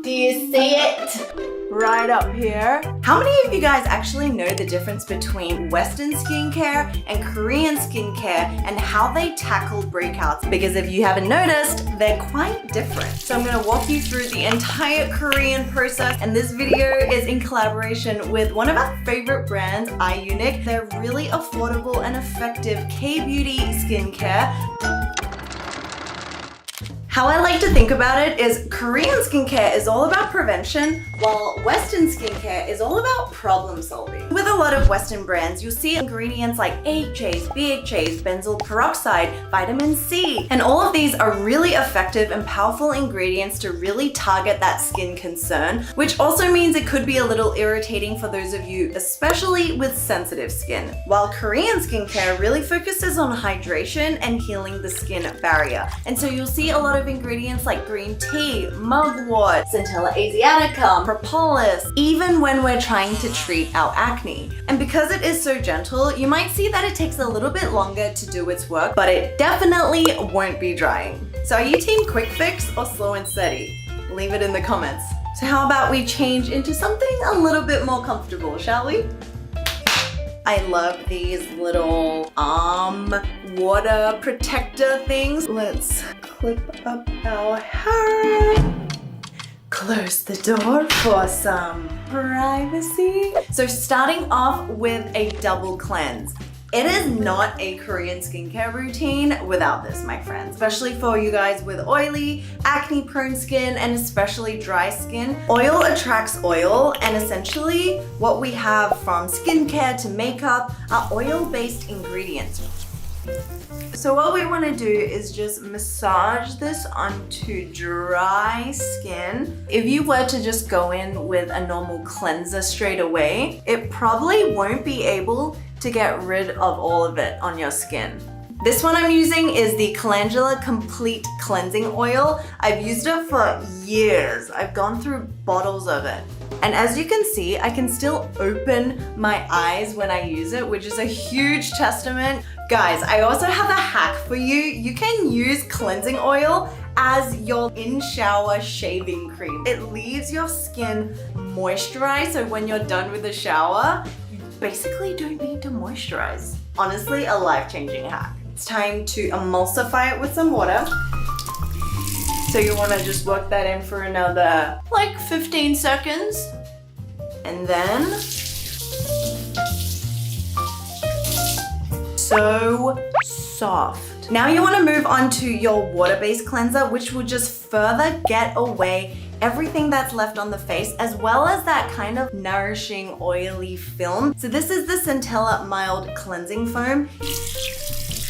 Do you see it? Right up here. How many of you guys actually know the difference between Western skincare and Korean skincare and how they tackle breakouts? Because if you haven't noticed, they're quite different. So I'm gonna walk you through the entire Korean process, and this video is in collaboration with one of our favorite brands, iUnic. They're really affordable and effective K-beauty skincare. How I like to think about it is Korean skincare is all about prevention, while Western skincare is all about problem solving. With a lot of Western brands, you'll see ingredients like AHAs, BHAs, benzoyl peroxide, vitamin C, and all of these are really effective and powerful ingredients to really target that skin concern, which also means it could be a little irritating for those of you, especially with sensitive skin. While Korean skincare really focuses on hydration and healing the skin barrier. And so you'll see a lot of ingredients like green tea, mugwort, Centella asiatica, propolis, even when we're trying to treat our acne. And because it is so gentle, you might see that it takes a little bit longer to do its work, but it definitely won't be drying. So are you team quick fix or slow and steady? Leave it in the comments. So how about we change into something a little bit more comfortable, shall we? I love these little arm water protector things. Let's clip up our hair. Close the door for some privacy. So starting off with a double cleanse. It is not a Korean skincare routine without this, my friends, especially for you guys with oily, acne-prone skin, and especially dry skin. Oil attracts oil, and essentially what we have from skincare to makeup are oil-based ingredients. So what we want to do is just massage this onto dry skin. If you were to just go in with a normal cleanser straight away, it probably won't be able to get rid of all of it on your skin. This one I'm using is the Calendula Complete Cleansing Oil. I've used it for years. I've gone through bottles of it. And as you can see, I can still open my eyes when I use it, which is a huge testament. Guys, I also have a hack for you. You can use cleansing oil as your in-shower shaving cream. It leaves your skin moisturized, so when you're done with the shower, you basically don't need to moisturize. Honestly, a life-changing hack. It's time to emulsify it with some water. So you want to just work that in for another like 15 seconds. And then so soft. Now you want to move on to your water-based cleanser, which will just further get away everything that's left on the face, as well as that kind of nourishing oily film. So this is the Centella Mild Cleansing Foam.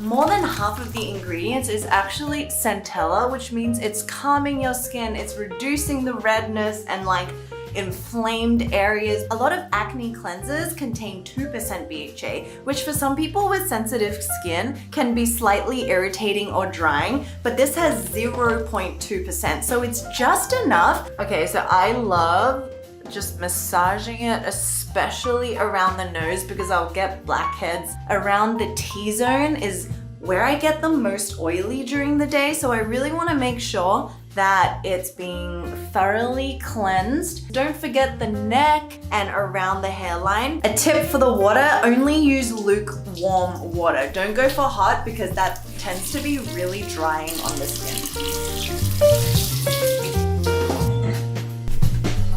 More than half of the ingredients is actually centella, which means it's calming your skin, it's reducing the redness and like inflamed areas. A lot of acne cleansers contain 2% BHA, which for some people with sensitive skin can be slightly irritating or drying, but this has 0.2%, so it's just enough. Okay, so I love just massaging it, especially around the nose because I'll get blackheads. Around the T-zone is where I get the most oily during the day, so I really want to make sure that it's being thoroughly cleansed. Don't forget the neck and around the hairline. A tip for the water, only use lukewarm water. Don't go for hot because that tends to be really drying on the skin.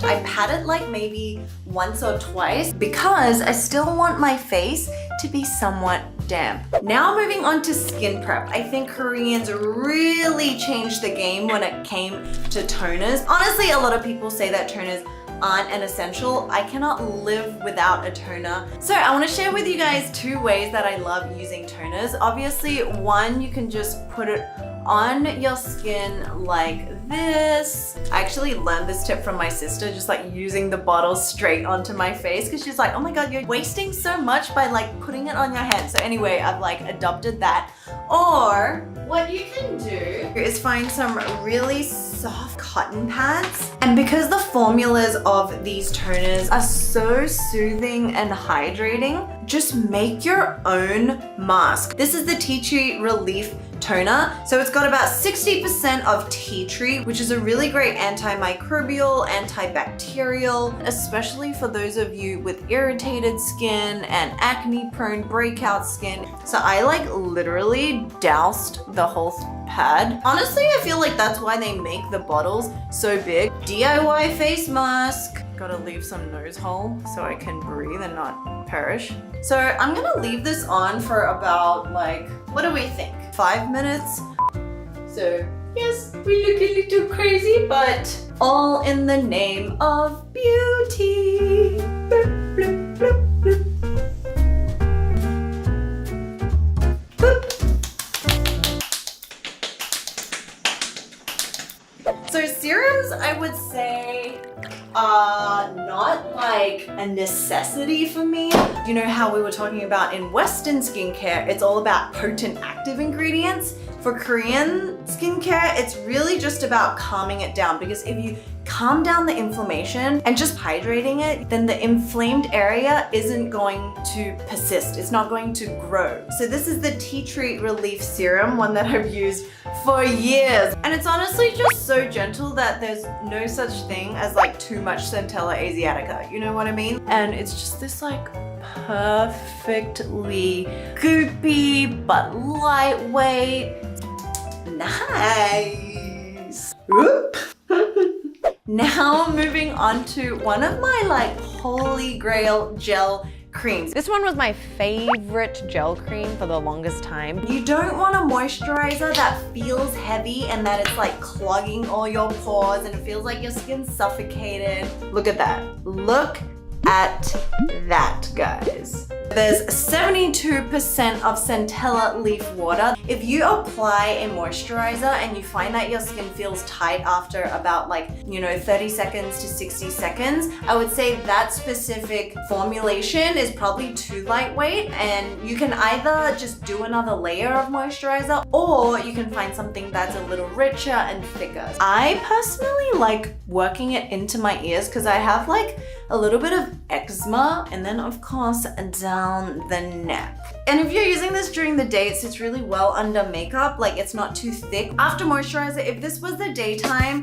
I pat it like maybe once or twice because I still want my face to be somewhat damp. Now moving on to skin prep. I think Koreans really changed the game when it came to toners. Honestly, a lot of people say that toners aren't an essential. I cannot live without a toner. So I want to share with you guys 2 ways that I love using toners. Obviously, one, you can just put it on your skin like this. I actually learned this tip from my sister, just like using the bottle straight onto my face, because she's like, oh my god, you're wasting so much by like putting it on your head. So anyway, I've like adopted that. Or what you can do is find some really soft cotton pads. And because the formulas of these toners are so soothing and hydrating, just make your own mask. This is the Tea Tree Relief toner. So it's got about 60% of tea tree, which is a really great antimicrobial, antibacterial, especially for those of you with irritated skin and acne prone breakout skin. So I like literally doused the whole pad. Honestly, I feel like that's why they make the bottles so big. DIY face mask. Gotta leave some nose hole so I can breathe and not perish. So I'm gonna leave this on for about like, what do we think? 5 minutes? So yes, we look a little crazy, but all in the name of beauty. Bloop, bloop, bloop, bloop. So serums, I would say, are not like a necessity for me. You know how we were talking about in Western skincare, it's all about potent active ingredients. For Korean skincare, it's really just about calming it down, because if you calm down the inflammation and just hydrating it, then the inflamed area isn't going to persist. It's not going to grow. So this is the Tea Tree Relief Serum, one that I've used for years. And it's honestly just so gentle that there's no such thing as like too much Centella Asiatica. You know what I mean? And it's just this like perfectly goopy but lightweight. Nice. Oop. Now moving on to one of my like holy grail gel creams. This one was my favorite gel cream for the longest time. You don't want a moisturizer that feels heavy and that it's like clogging all your pores and it feels like your skin's suffocated. Look at that. Look at that, guys. There's 72% of centella leaf water. If you apply a moisturizer and you find that your skin feels tight after about 30 seconds to 60 seconds, I would say that specific formulation is probably too lightweight, and you can either just do another layer of moisturizer or you can find something that's a little richer and thicker. I personally like working it into my ears because I have like a little bit of eczema, and then of course down the neck. And if you're using this during the day, it sits really well under makeup, like it's not too thick. After moisturizer, if this was the daytime,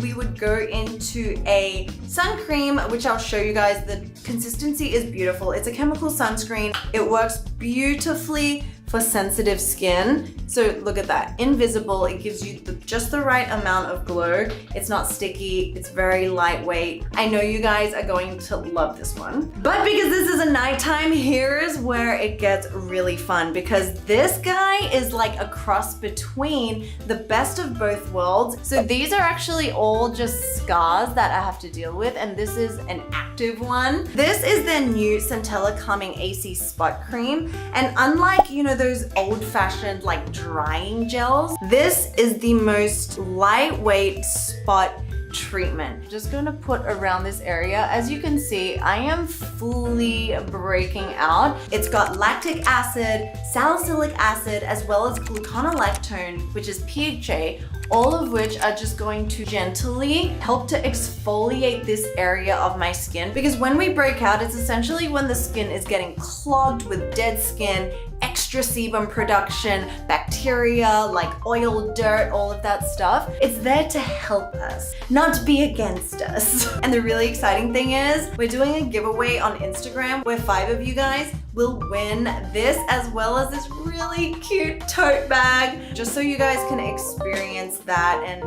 we would go into a sun cream, which I'll show you guys. The consistency is beautiful. It's a chemical sunscreen. It works beautifully for sensitive skin. So look at that, invisible. It gives you just the right amount of glow. It's not sticky, it's very lightweight. I know you guys are going to love this one. But because this is a nighttime, here's where it gets really fun, because this guy is like a cross between the best of both worlds. So these are actually all just scars that I have to deal with, and this is an active one. This is their new Centella Calming AC Spot Cream, and unlike, those old-fashioned like drying gels, this is the most lightweight spot treatment. Just gonna put around this area. As you can see, I am fully breaking out. It's got lactic acid, salicylic acid, as well as gluconolactone, which is PHA, all of which are just going to gently help to exfoliate this area of my skin. Because when we break out, it's essentially when the skin is getting clogged with dead skin, extra sebum production, bacteria, like oil, dirt, all of that stuff. It's there to help us, not to be against us. And the really exciting thing is, we're doing a giveaway on Instagram where 5 of you guys will win this, as well as this really cute tote bag, just so you guys can experience that and,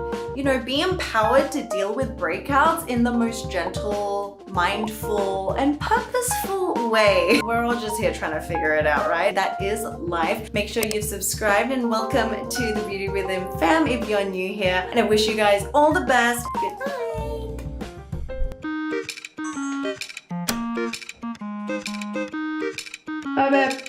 be empowered to deal with breakouts in the most gentle, mindful, and purposeful way. We're all just here trying to figure it out, right? That is life. Make sure you've subscribed, and welcome to the Beauty Rhythm fam if you're new here. And I wish you guys all the best. Good night. Bye, babe.